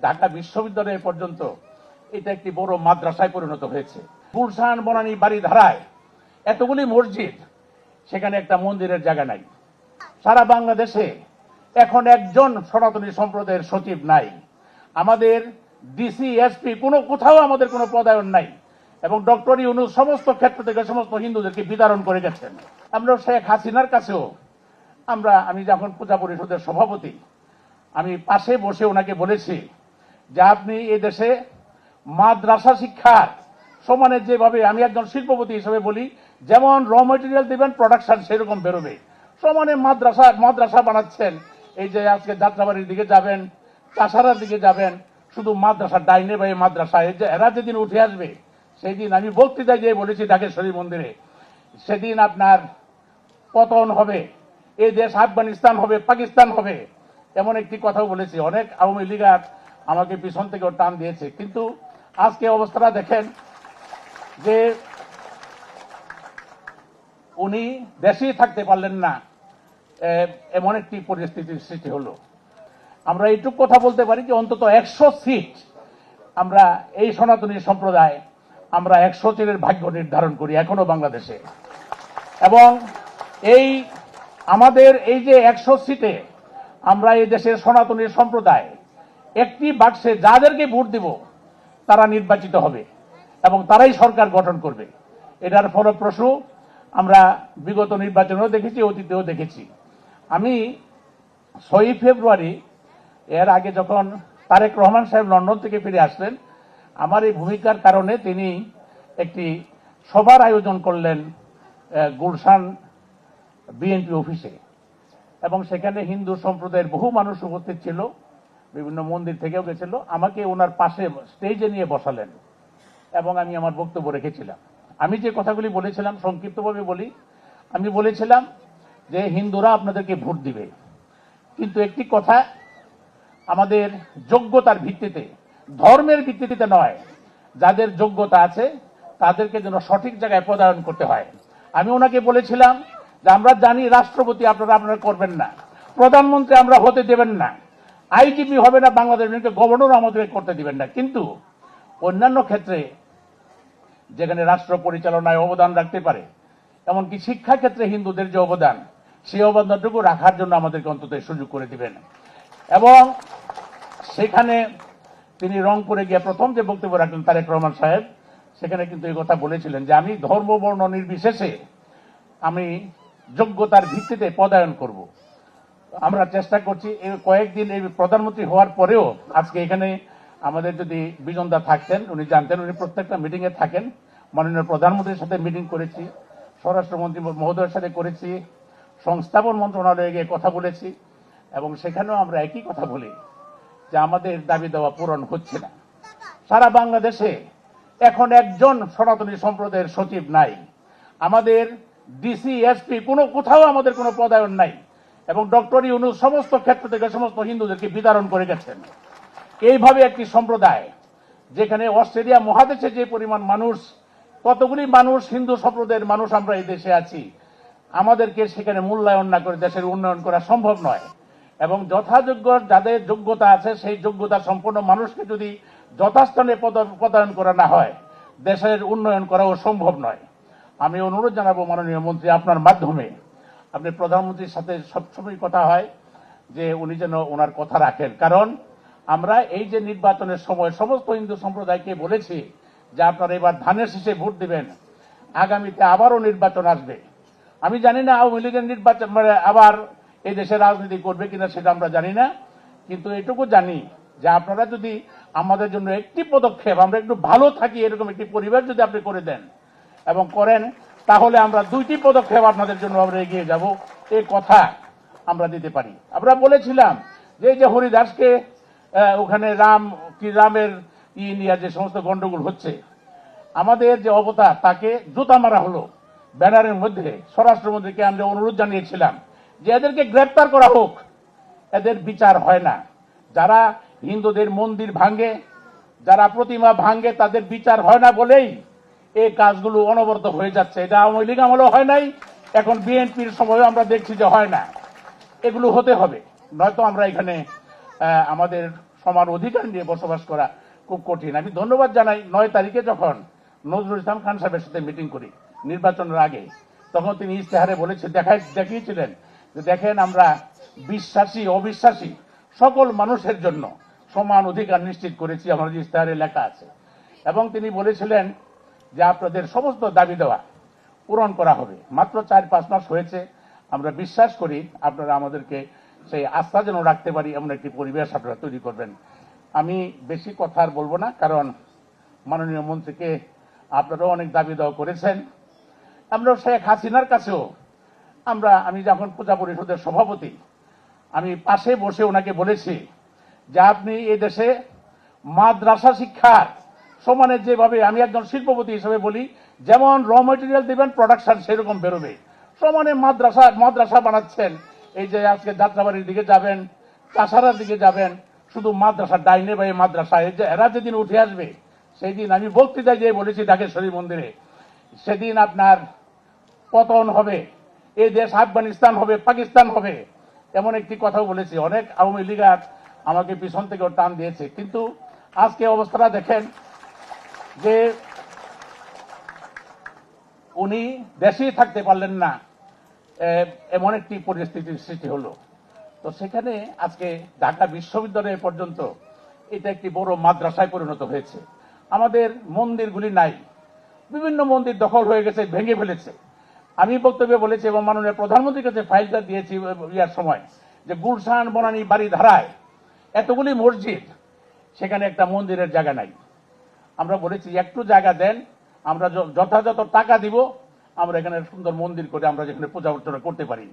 ঢাকা বিশ্ববিদ্যালয় পর্যন্ত এটা একটি বড় মাদ্রাসায় পরিণত হয়েছে। গুলশান বনানী বাড়ি ধারায় এতগুলি মসজিদ, সেখানে একটা মন্দিরের জায়গা নাই। সারা বাংলাদেশে এখন একজন সনাতনী সম্প্রদায়ের সচিব নাই। আমাদের ডিসি এসপি কোথাও আমাদের কোনো পদায়ন নাই এবং ডক্টর ইউনূস সমস্ত ক্ষেত্র থেকে সমস্ত হিন্দুদেরকে বিতরণ করে গেছেন। আমরা শেখ হাসিনার কাছেও আমি যখন পূজা পরিষদের সভাপতি, আমি পাশে বসে ওনাকে বলেছি যে আপনি এই দেশে মাদ্রাসা শিক্ষার সমানে যেভাবে, আমি একজন শিল্পপতি হিসেবে বলি, যেমন র মেটেরিয়াল দিবেন প্রোডাকশন সেরকম বেরোবে, সমানে মাদ্রাসা বানাচ্ছেন। এই যে আজকে যাত্রাবাড়ির দিকে যাবেন, চাষারার দিকে যাবেন, শুধু মাদ্রাসা ডাইনে বা মাদ্রাসা, এই যে এরা যেদিন উঠে আসবে সেই দিন, আমি বক্তৃতায় গিয়ে বলেছি ঢাকেশ্বরী মন্দিরে, সেদিন আপনার পতন হবে, এই দেশ আফগানিস্তান হবে, পাকিস্তান হবে, এমন একটি কথাও বলেছি। অনেক আওয়ামী লীগার আমাকে পিছন থেকেও টান দিয়েছে, কিন্তু আজকে অবস্থাটা দেখেন যে উনি দেশেই থাকতে পারলেন না, এমন একটি পরিস্থিতির সৃষ্টি হলো। আমরা এইটুকু কথা বলতে পারি যে অন্তত 100 সিট আমরা এই সনাতনী সম্প্রদায়, আমরা 100 সিটের ভাগ্য নির্ধারণ করি এখনো বাংলাদেশে। এবং আমাদের এই যে 100 সিটে আমরা এই দেশের সনাতনী সম্প্রদায় একটি বাক্সে যাদেরকে ভোট দিব তারা নির্বাচিত হবে এবং তারাই সরকার গঠন করবে। এটার ফলপ্রসূ আমরা বিগত নির্বাচনেও দেখেছি, অতীতেও দেখেছি। আমি 6 ফেব্রুয়ারি এর আগে যখন তারেক রহমান সাহেব লন্ডন থেকে ফিরে আসলেন, আমার এই ভূমিকার কারণে তিনি একটি সভার আয়োজন করলেন গুলশান বিএনপি অফিসে, এবং সেখানে হিন্দু সম্প্রদায়ের বহু মানুষ উপস্থিত ছিল, বিভিন্ন মন্দির থেকেও গেছিল। আমাকে ওনার পাশে স্টেজে নিয়ে বসালেন এবং আমি আমার বক্তব্য রেখেছিলাম। আমি যে কথাগুলি বলেছিলাম সংক্ষিপ্তভাবে বলি। আমি বলেছিলাম যে হিন্দুরা আপনাদেরকে ভোট দিবে, কিন্তু একটি কথা, আমাদের যোগ্যতার ভিত্তিতে, ধর্মের ভিত্তিতে নয়, যাদের যোগ্যতা আছে তাদেরকে যেন সঠিক জায়গায় পদায়ন করতে হয়। আমি ওনাকে বলেছিলাম যে আমরা জানি রাষ্ট্রপতি আপনারা করবেন না, প্রধানমন্ত্রী আমরা হতে দেবেন না, আইজিপি হবে না বাংলাদেশ, গভর্নর আমাদের করতে দিবেন না, কিন্তু অন্যান্য ক্ষেত্রে যেখানে রাষ্ট্র পরিচালনায় অবদান রাখতে পারে, এমনকি শিক্ষা ক্ষেত্রে হিন্দুদের যে অবদান, সেই অবদানটুকু রাখার জন্য আমাদেরকে অন্তত সুযোগ করে দিবেন। এবং সেখানে তিনি রংপুরে গিয়ে প্রথম যে বক্তব্য রাখলেন তারেক রহমান সাহেব, সেখানে কিন্তু এই কথা বলেছিলেন যে আমি ধর্ম বর্ণ নির্বিশেষে আমি যোগ্যতার ভিত্তিতে পদায়ন করব। আমরা চেষ্টা করছি। এই কয়েকদিন এই প্রধানমন্ত্রী হওয়ার পরেও আজকে এখানে আমাদের যদি বিজনদা থাকতেন, উনি জানতেন, উনি প্রত্যেকটা মিটিং এ থাকেন। মাননীয় প্রধানমন্ত্রীর সাথে মিটিং করেছি, স্বরাষ্ট্রমন্ত্রী মহোদয়ের সাথে করেছি, সংস্থাপন মন্ত্রণালয়ে গিয়ে কথা বলেছি, এবং সেখানেও আমরা একই কথা বলি যে আমাদের দাবি দেওয়া পূরণ হচ্ছে না। সারা বাংলাদেশে এখন একজন সনাতনী সম্প্রদায়ের সচিব নাই। আমাদের ডিসি এসপি কোথাও আমাদের কোনো পদায়ন নাই এবং ডক্টর ইউনূস সমস্ত ক্ষেত্র থেকে সমস্ত হিন্দুদেরকে বিতরণ করে গেছেন। এইভাবে একটি সম্প্রদায়, যেখানে অস্ট্রেলিয়া মহাদেশে যে পরিমাণ মানুষ, কতগুলি মানুষ, হিন্দু সম্প্রদায়ের মানুষ আমরা এই দেশে আছি, আমাদেরকে সেখানে মূল্যায়ন না করে দেশের উন্নয়ন করা সম্ভব নয়। এবং যথাযোগ্য যাদের যোগ্যতা আছে সেই যোগ্যতা সম্পন্ন মানুষকে যদি যথাস্থানে পদায়ন করা না হয়, দেশের উন্নয়ন করাও সম্ভব নয়। আমি অনুরোধ জানাবো মাননীয় মন্ত্রী, আপনার মাধ্যমে, আপনি প্রধানমন্ত্রীর সাথে সবসময় কথা হয় যে উনি যেন ওনার কথা রাখেন। কারণ আমরা এই যে নির্বাচনের সময় সমস্ত হিন্দু সম্প্রদায়কে বলেছি যে আপনারা এবার ধানের শীষে ভোট দিবেন, আগামীতে আবারও নির্বাচন আসবে। আমি জানি না আওয়ামী লীগের নির্বাচন আবার এই দেশে রাজনীতি করবে কিনা, সেটা আমরা জানি না, কিন্তু এটুকু জানি যে আপনারা যদি আমাদের জন্য একটি পদক্ষেপ, আমরা একটু ভালো থাকি এরকম একটি পরিবেশ যদি আপনি করে দেন এবং করেন, তাহলে আমরা 2টি পদক্ষেপ আপনাদের জন্য আমরা এগিয়ে যাব, এই কথা আমরা দিতে পারি। আমরা বলেছিলাম যে এই যে হরিদাসকে ওখানে রামের নিয়ে যে সমস্ত গন্ডগোল হচ্ছে, আমাদের যে অবতার তাকে জুতা মারা হলো ব্যানারের মধ্যে, স্বরাষ্ট্রমন্ত্রীকে আমরা অনুরোধ জানিয়েছিলাম যে এদেরকে গ্রেপ্তার করা হোক, এদের বিচার হয় না। যারা হিন্দুদের মন্দির ভাঙে, যারা প্রতিমা ভাঙে, তাদের বিচার হয় না বলেই এই কাজগুলো অনবরত হয়ে যাচ্ছে। এটা আওয়ামী লীগ আমলেও হয় নাই, এখন বিএনপির সময় আমরা দেখছি যে হয় না। এগুলো হতে হবে, নয়তো আমরা এখানে আমাদের সমান অধিকার নিয়ে বসবাস করা খুব কঠিন। আমি ধন্যবাদ জানাই 9 তারিখে যখন নজরুল ইসলাম খান সাহেবের সাথে মিটিং করি নির্বাচনের আগে, তখন তিনি ইশতেহারে দেখিয়েছিলেন যে দেখেন আমরা বিশ্বাসী অবিশ্বাসী সকল মানুষের জন্য সমান অধিকার নিশ্চিত করেছি, আমার ইশতেহারে লেখা আছে। এবং তিনি বলেছিলেন যে আপনাদের সমস্ত দাবি দেওয়া পূরণ করা হবে। মাত্র 4-5 মাস হয়েছে, আমরা বিশ্বাস করি আপনারা আমাদেরকে সেই আস্থা যেন রাখতে পারি এমন একটি পরিবেশ আপনারা তৈরি করবেন। আমি বেশি কথা আর বলবো না, কারণ মাননীয় মন্ত্রীকে আপনারাও অনেক দাবি দেওয়া করেছেন। আমরা শেখ হাসিনার কাছেও আমি যখন পূজা পরিষদের সভাপতি, আমি পাশে বসে ওনাকে বলেছি যে আপনি এই দেশে মাদ্রাসা শিক্ষার সমানে যেভাবে, আমি একজন শিল্পপতি হিসেবে বলি, যেমন র মেটেরিয়াল দিবেন প্রোডাকশন সেরকম বেরোবে, সমানে মাদ্রাসা বানাচ্ছেন। এই যে আজকে যাত্রাবাড়ির দিকে যাবেন, কাছাড়ার দিকে যাবেন, শুধু মাদ্রাসা ডাইনে বাই মাদ্রাসা, এই যে এরা যেদিন উঠে আসবে সেই দিন, আমি বক্তৃতায় যে বলেছি ঢাকেশ্বরী মন্দিরে, সেদিন আপনার পতন হবে, এই দেশ আফগানিস্তান হবে, পাকিস্তান হবে, এমন একটি কথাও বলেছি। অনেক আওয়ামী লীগার আমাকে পিছন থেকেও টান দিয়েছে, কিন্তু আজকে অবস্থাটা দেখেন যে উনি দেশেই থাকতে পারলেন না, এমন একটি পরিস্থিতির সৃষ্টি হলো। তো সেখানে আজকে ঢাকা বিশ্ববিদ্যালয় পর্যন্ত এটা একটি বড় মাদ্রাসায় পরিণত হয়েছে। আমাদের মন্দিরগুলি নাই, বিভিন্ন মন্দির দখল হয়ে গেছে, ভেঙে ফেলেছে। আমি বক্তব্যে বলেছি এবং মাননীয় প্রধানমন্ত্রীর কাছে ফাইলটা দিয়েছি ইয়ার সময়, যে গুলশান বনানী বাড়ি ধারায় এতগুলি মসজিদ, সেখানে একটা মন্দিরের জায়গা নাই। আমরা বলেছি একটু জায়গা দেন, আমরা যথাযথ টাকা দিব, আমরা এখানে সুন্দর মন্দির করে আমরা যেখানে পূজা অর্চনা করতে পারি।